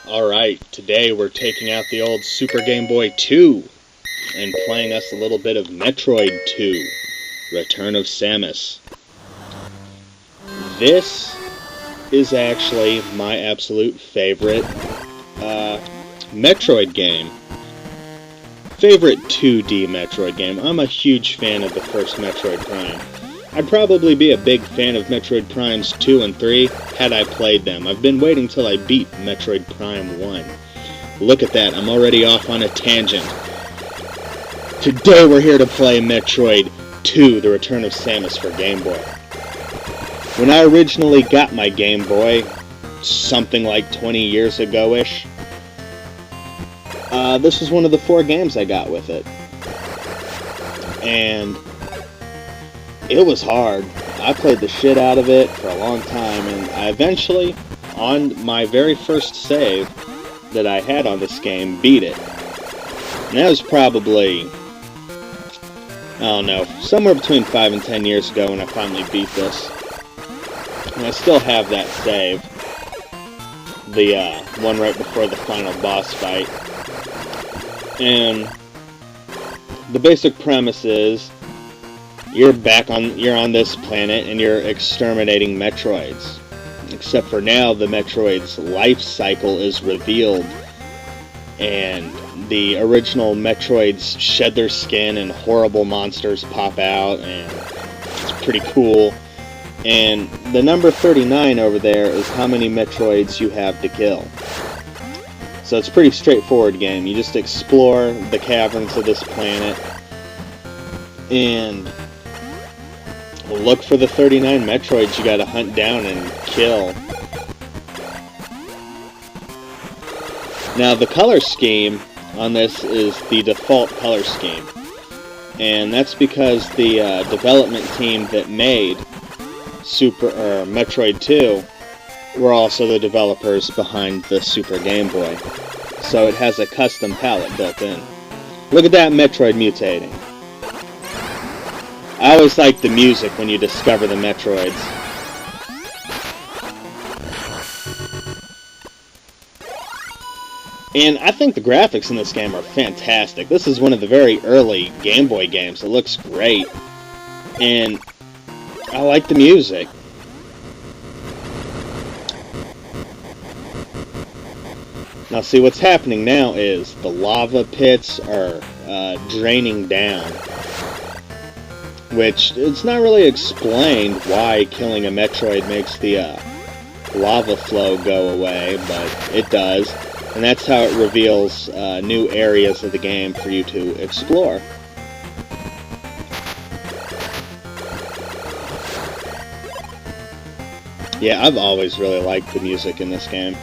Alright, today we're taking out the old Super Game Boy 2 and playing us a little bit of Metroid 2, Return of Samus. This is actually my absolute favorite Metroid game. Favorite 2D Metroid game. I'm a huge fan of the first Metroid Prime. I'd probably be a big fan of Metroid Primes 2 and 3 had I played them. I've been waiting till I beat Metroid Prime 1. Look at that, I'm already off on a tangent. Today we're here to play Metroid 2, The Return of Samus for Game Boy. When I originally got my Game Boy, something like 20 years ago-ish, this was one of the 4 games I got with it. And it was hard. I played the shit out of it for a long time, and I eventually, on my very first save that I had on this game, beat it. And that was probably, I don't know, somewhere between 5 and 10 years ago when I finally beat this. And I still have that save. The one right before the final boss fight. And the basic premise is you're on this planet and you're exterminating Metroids. Except for now, the Metroid's life cycle is revealed, and the original Metroids shed their skin and horrible monsters pop out, and it's pretty cool. And the number 39 over there is how many Metroids you have to kill. So it's a pretty straightforward game. You just explore the caverns of this planet and look for the 39 Metroids you gotta hunt down and kill. Now the color scheme on this is the default color scheme. And that's because the development team that made Metroid 2 were also the developers behind the Super Game Boy. So it has a custom palette built in. Look at that Metroid mutating. I always like the music when you discover the Metroids. And I think the graphics in this game are fantastic. This is one of the very early Game Boy games. It looks great. And I like the music. Now see, what's happening now is the lava pits are draining down. Which, it's not really explained why killing a Metroid makes the lava flow go away, but it does. And that's how it reveals new areas of the game for you to explore. Yeah, I've always really liked the music in this game.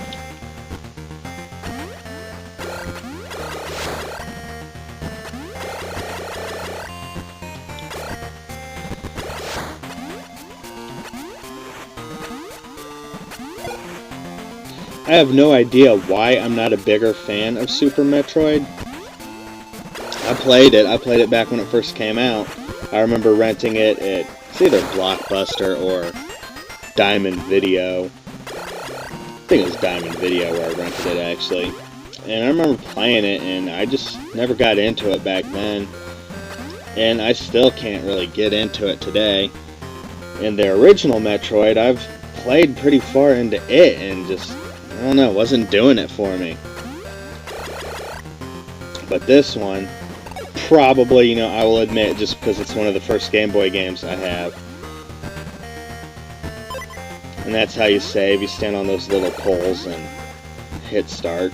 I have no idea why I'm not a bigger fan of Super Metroid. I played it back when it first came out. I remember renting it at, it's either Blockbuster or Diamond Video. I think it was Diamond Video where I rented it, actually. And I remember playing it, and I just never got into it back then. And I still can't really get into it today. In the original Metroid, I've played pretty far into it, and just, I don't know, wasn't doing it for me. But this one, probably, I will admit, just because it's one of the first Game Boy games I have. And that's how you save. You stand on those little poles and hit start.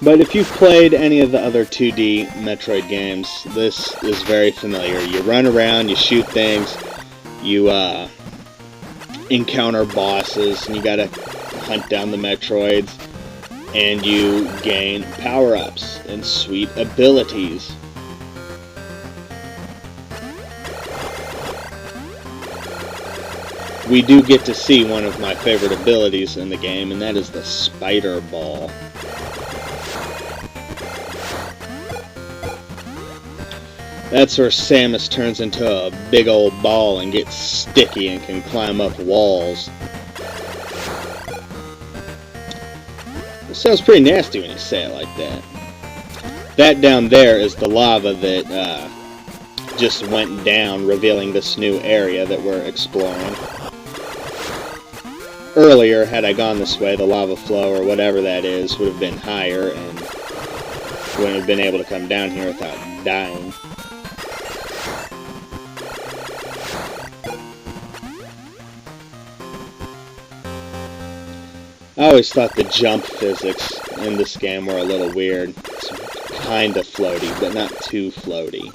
But if you've played any of the other 2D Metroid games, this is very familiar. You run around, you shoot things, you encounter bosses, and you gotta hunt down the Metroids, and you gain power-ups and sweet abilities. we do get to see one of my favorite abilities in the game, and that is the spider ball. That's where Samus turns into a big old ball and gets sticky and can climb up walls. It sounds pretty nasty when you say it like that. That down there is the lava that just went down, revealing this new area that we're exploring. Earlier, had I gone this way, the lava flow, or whatever that is, would have been higher, and wouldn't have been able to come down here without dying. I always thought the jump physics in this game were a little weird. It's kind of floaty, but not too floaty.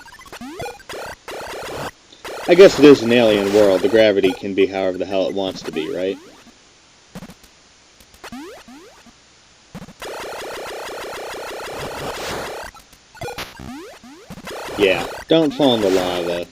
I guess it is an alien world. The gravity can be however the hell it wants to be, right? Yeah, don't fall in the lava.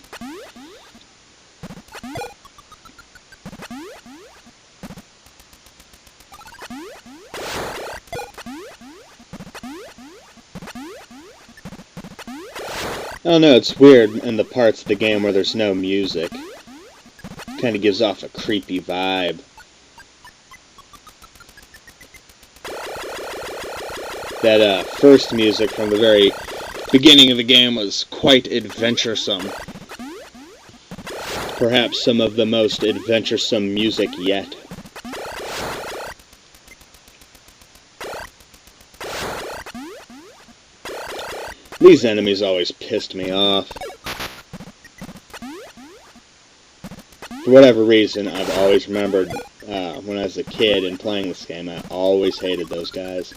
I don't know, it's weird in the parts of the game where there's no music. Kind of gives off a creepy vibe. That first music from the very beginning of the game was quite adventuresome. Perhaps some of the most adventuresome music yet. These enemies always pissed me off. For whatever reason, I've always remembered when I was a kid and playing this game, I always hated those guys.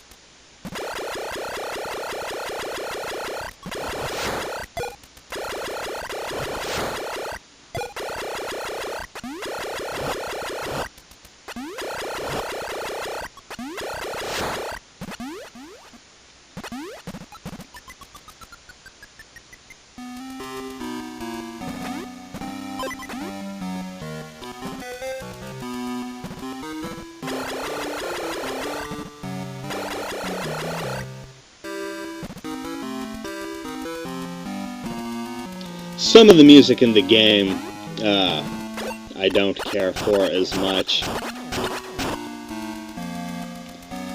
Some of the music in the game, I don't care for as much.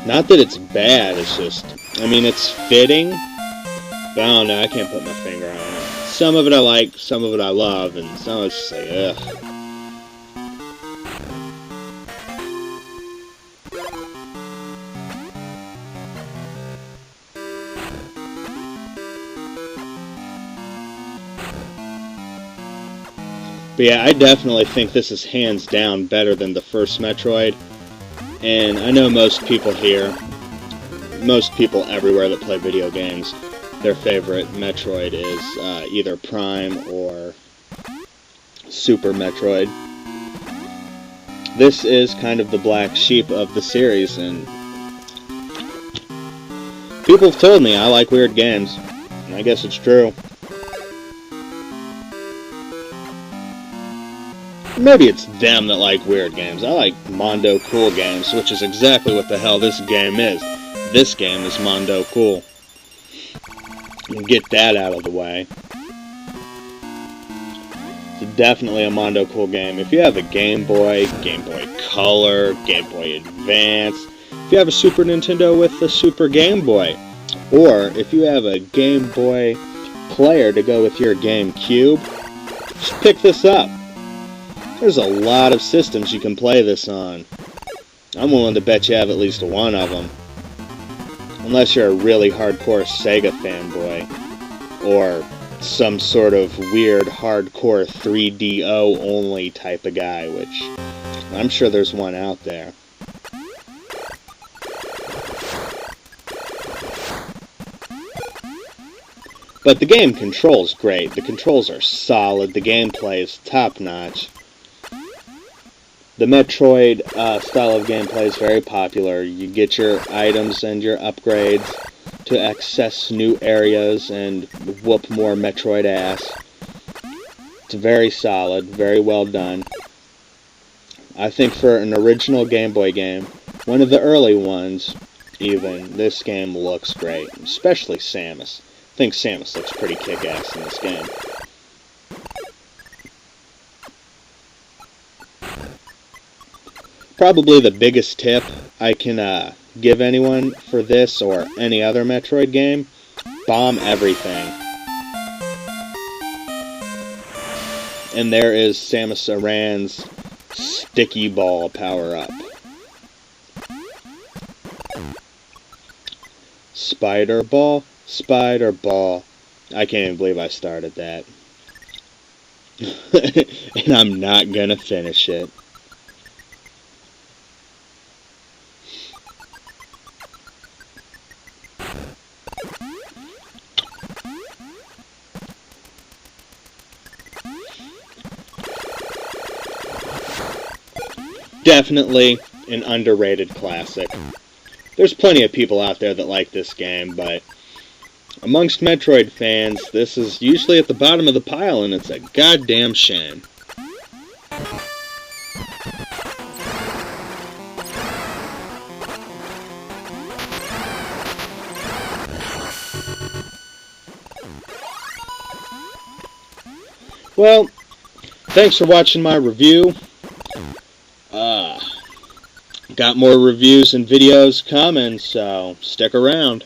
Not that it's bad, it's just, I mean, it's fitting, but I don't know, I can't put my finger on it. Some of it I like, some of it I love, and some of it's just like, ugh. But yeah, I definitely think this is hands down better than the first Metroid. And I know most people here, most people everywhere that play video games, their favorite Metroid is either Prime or Super Metroid. This is kind of the black sheep of the series, and people have told me I like weird games, and I guess it's true. Maybe it's them that like weird games. I like Mondo Cool games, which is exactly what the hell this game is. This game is Mondo Cool. Get that out of the way. It's definitely a Mondo Cool game. If you have a Game Boy, Game Boy Color, Game Boy Advance, if you have a Super Nintendo with the Super Game Boy, or if you have a Game Boy player to go with your GameCube, just pick this up. There's a lot of systems you can play this on. I'm willing to bet you have at least one of them. Unless you're a really hardcore Sega fanboy. Or some sort of weird hardcore 3DO only type of guy, which I'm sure there's one out there. But the game controls great. The controls are solid. The gameplay is top-notch. The Metroid style of gameplay is very popular. You get your items and your upgrades to access new areas and whoop more Metroid ass. It's very solid, very well done. I think for an original Game Boy game, one of the early ones, even, this game looks great. Especially Samus. I think Samus looks pretty kick-ass in this game. Probably the biggest tip I can give anyone for this or any other Metroid game, bomb everything. And there is Samus Aran's sticky ball power-up. Spider ball, spider ball. I can't even believe I started that. And I'm not gonna finish it. Definitely an underrated classic. There's plenty of people out there that like this game, but amongst Metroid fans, this is usually at the bottom of the pile, and it's a goddamn shame. Well, thanks for watching my review. Got more reviews and videos coming, so stick around.